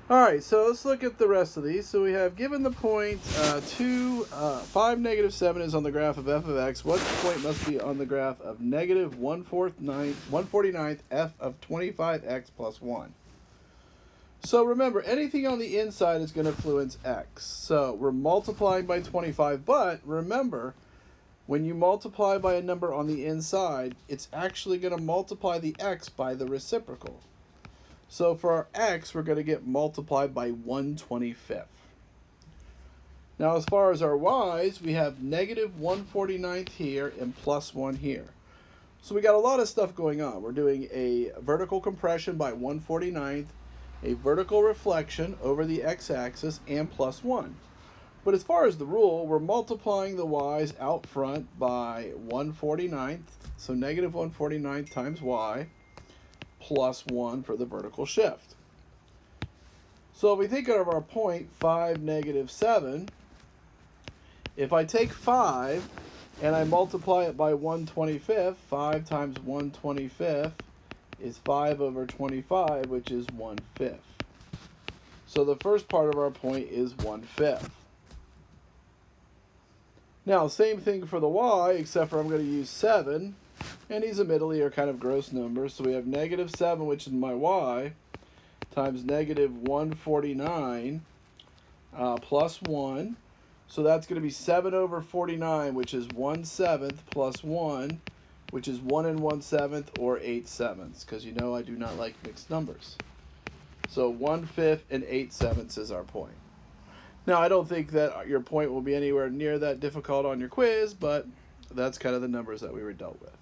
All right, so let's look at the rest of these. So we have given the point 5, -7 is on the graph of f of x. What point must be on the graph of negative 1/49th f of 25x plus 1? So remember, anything on the inside is going to influence x. So we're multiplying by 25, but remember, when you multiply by a number on the inside, it's actually going to multiply the x by the reciprocal. So for our x, we're going to get multiplied by 1/25. Now as far as our y's, we have negative 1/49th here and plus 1 here. So we got a lot of stuff going on. We're doing a vertical compression by 1/49th, a vertical reflection over the x-axis, and plus 1. But as far as the rule, we're multiplying the y's out front by 1/49th, so negative 1/49th times y, plus 1 for the vertical shift. So if we think of our point 5, -7, if I take 5 and I multiply it by 1/25, 5 times 1/25 is 5 over 25, which is 1/5. So the first part of our point is 1/5. Now, same thing for the y, except for I'm going to use 7. And these admittedly are kind of gross numbers. So we have -7, which is my y, times negative 1/49 plus 1. So that's going to be 7 over 49, which is 1/7 plus 1, which is 1 and 1/7, or 8/7, because you know I do not like mixed numbers. So 1/5 and 8/7 is our point. Now, I don't think that your point will be anywhere near that difficult on your quiz, but that's kind of the numbers that we were dealt with.